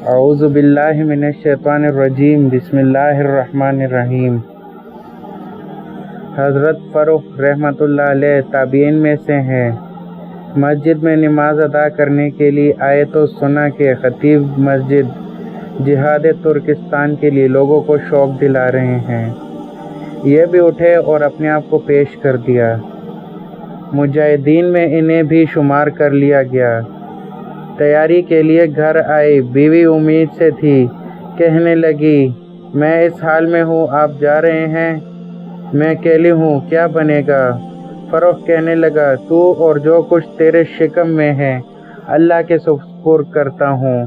اعوذ باللہ من الشیطان الرجیم، بسم اللہ الرحمن الرحیم۔ حضرت فروخ رحمۃ اللہ علیہ تابعین میں سے ہیں۔ مسجد میں نماز ادا کرنے کے لیے آئے تو سنا کہ خطیب مسجد جہاد ترکستان کے لیے لوگوں کو شوق دلا رہے ہیں۔ یہ بھی اٹھے اور اپنے آپ کو پیش کر دیا۔ مجاہدین میں انہیں بھی شمار کر لیا گیا۔ تیاری کے لیے گھر آئی، بیوی امید سے تھی، کہنے لگی میں اس حال میں ہوں، آپ جا رہے ہیں، میں اکیلی ہوں، کیا بنے گا؟ فروخ کہنے لگا تو اور جو کچھ تیرے شکم میں ہے اللہ کے سپرد کرتا ہوں۔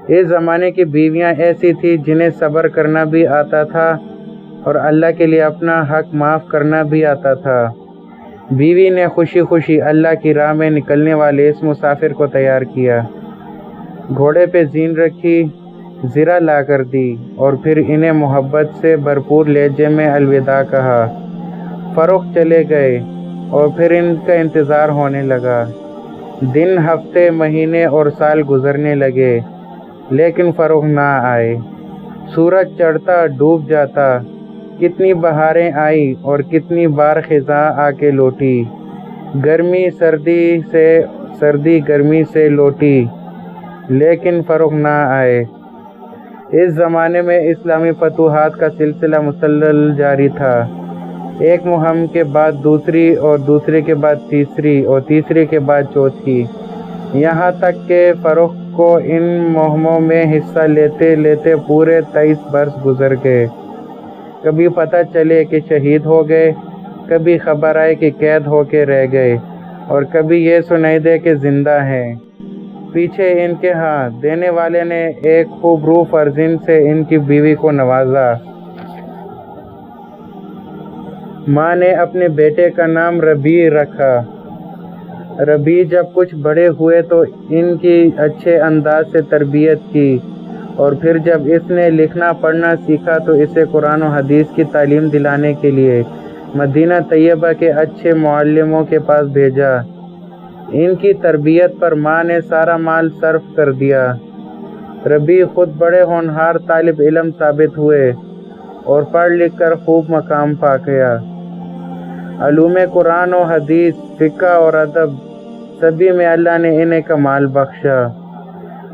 اس زمانے کی بیویاں ایسی تھیں جنہیں صبر کرنا بھی آتا تھا اور اللہ کے لیے اپنا حق معاف کرنا بھی آتا تھا۔ بیوی نے خوشی خوشی اللہ کی راہ میں نکلنے والے اس مسافر کو تیار کیا، گھوڑے پہ زین رکھی، زرہ لا کر دی اور پھر انہیں محبت سے بھرپور لہجے میں الوداع کہا۔ فروخ چلے گئے اور پھر ان کا انتظار ہونے لگا۔ دن، ہفتے، مہینے اور سال گزرنے لگے لیکن فروخ نہ آئے۔ سورج چڑھتا ڈوب جاتا، کتنی بہاریں آئی اور کتنی بار خزاں آ کے لوٹی، گرمی سردی گرمی سے لوٹی لیکن فروخ نہ آئے۔ اس زمانے میں اسلامی فتوحات کا سلسلہ مسلسل جاری تھا، ایک مہم کے بعد دوسری اور دوسرے کے بعد تیسری اور تیسرے کے بعد چوتھی، یہاں تک کہ فروخ کو ان مہموں میں حصہ لیتے لیتے پورے 23 برس گزر گئے۔ کبھی پتہ چلے کہ شہید ہو گئے، کبھی خبر آئے کہ قید ہو کے رہ گئے اور کبھی یہ سنائی دے کہ زندہ ہیں۔ پیچھے ان کے ہاں دینے والے نے ایک خوب روح فرزند سے ان کی بیوی کو نوازا۔ ماں نے اپنے بیٹے کا نام ربیع رکھا۔ ربیع جب کچھ بڑے ہوئے تو ان کی اچھے انداز سے تربیت کی اور پھر جب اس نے لکھنا پڑھنا سیکھا تو اسے قرآن و حدیث کی تعلیم دلانے کے لیے مدینہ طیبہ کے اچھے معلموں کے پاس بھیجا۔ ان کی تربیت پر ماں نے سارا مال صرف کر دیا۔ ربیع خود بڑے ہونہار طالب علم ثابت ہوئے اور پڑھ لکھ کر خوب مقام پا گیا۔ علوم قرآن و حدیث، فقہ اور ادب سبھی میں اللہ نے انہیں کمال بخشا۔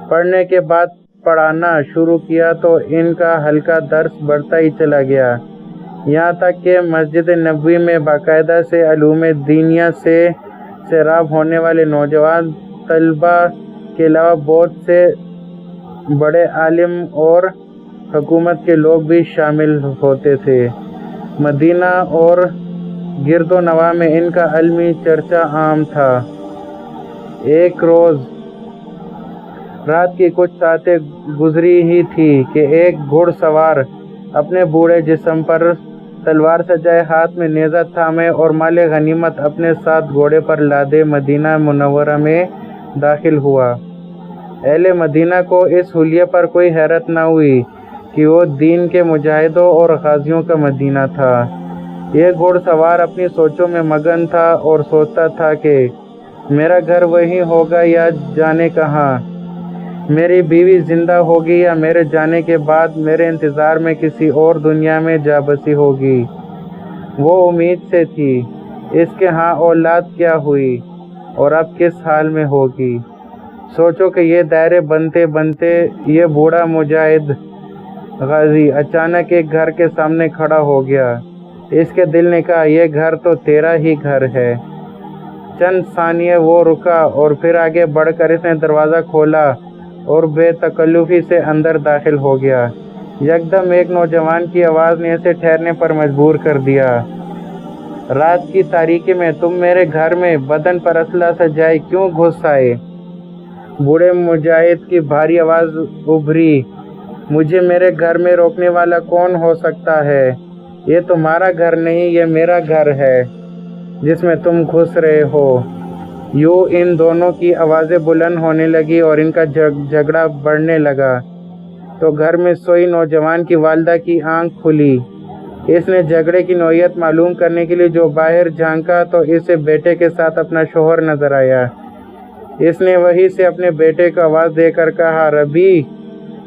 پڑھنے کے بعد پڑھانا شروع کیا تو ان کا حلقہ درس بڑھتا ہی چلا گیا، یہاں تک کہ مسجد نبوی میں باقاعدہ سے علوم دینیہ سے سیراب ہونے والے نوجوان طلباء کے علاوہ بہت سے بڑے عالم اور حکومت کے لوگ بھی شامل ہوتے تھے۔ مدینہ اور گرد و نواح میں ان کا علمی چرچا عام تھا۔ ایک روز رات کی کچھ ساعتیں گزری ہی تھی کہ ایک گھڑ سوار اپنے بوڑھے جسم پر تلوار سجائے، ہاتھ میں نیزہ تھامے اور مال غنیمت اپنے ساتھ گھوڑے پر لادے مدینہ منورہ میں داخل ہوا۔ اہل مدینہ کو اس حلیے پر کوئی حیرت نہ ہوئی کہ وہ دین کے مجاہدوں اور غازیوں کا مدینہ تھا۔ یہ گھڑ سوار اپنی سوچوں میں مگن تھا اور سوچتا تھا کہ میرا گھر وہیں ہوگا یا جانے کہاں، میری بیوی زندہ ہوگی یا میرے جانے کے بعد میرے انتظار میں کسی اور دنیا میں جا بسی ہوگی۔ وہ امید سے تھی، اس کے ہاں اولاد کیا ہوئی اور اب کس حال میں ہوگی۔ سوچو کہ یہ دائرے بنتے بنتے یہ بوڑھا مجاہد غازی اچانک ایک گھر کے سامنے کھڑا ہو گیا۔ اس کے دل نے کہا یہ گھر تو تیرا ہی گھر ہے۔ چند ثانیے وہ رکا اور پھر آگے بڑھ کر اس نے دروازہ کھولا اور بے تکلفی سے اندر داخل ہو گیا۔ یکدم ایک نوجوان کی آواز نے اسے ٹھہرنے پر مجبور کر دیا۔ رات کی تاریکی میں تم میرے گھر میں بدن پر اسلحہ سجائے کیوں گھس آئے؟ بوڑھے مجاہد کی بھاری آواز ابھری، مجھے میرے گھر میں روکنے والا کون ہو سکتا ہے؟ یہ تمہارا گھر نہیں، یہ میرا گھر ہے جس میں تم گھس رہے ہو۔ یوں ان دونوں کی آوازیں بلند ہونے لگی اور ان کا جھگڑا بڑھنے لگا تو گھر میں سوئی نوجوان کی والدہ کی آنکھ کھلی۔ اس نے جھگڑے کی نوعیت معلوم کرنے کے لیے جو باہر جھانکا تو اسے بیٹے کے ساتھ اپنا شوہر نظر آیا۔ اس نے وہیں سے اپنے بیٹے کو آواز دے کر کہا، ربیع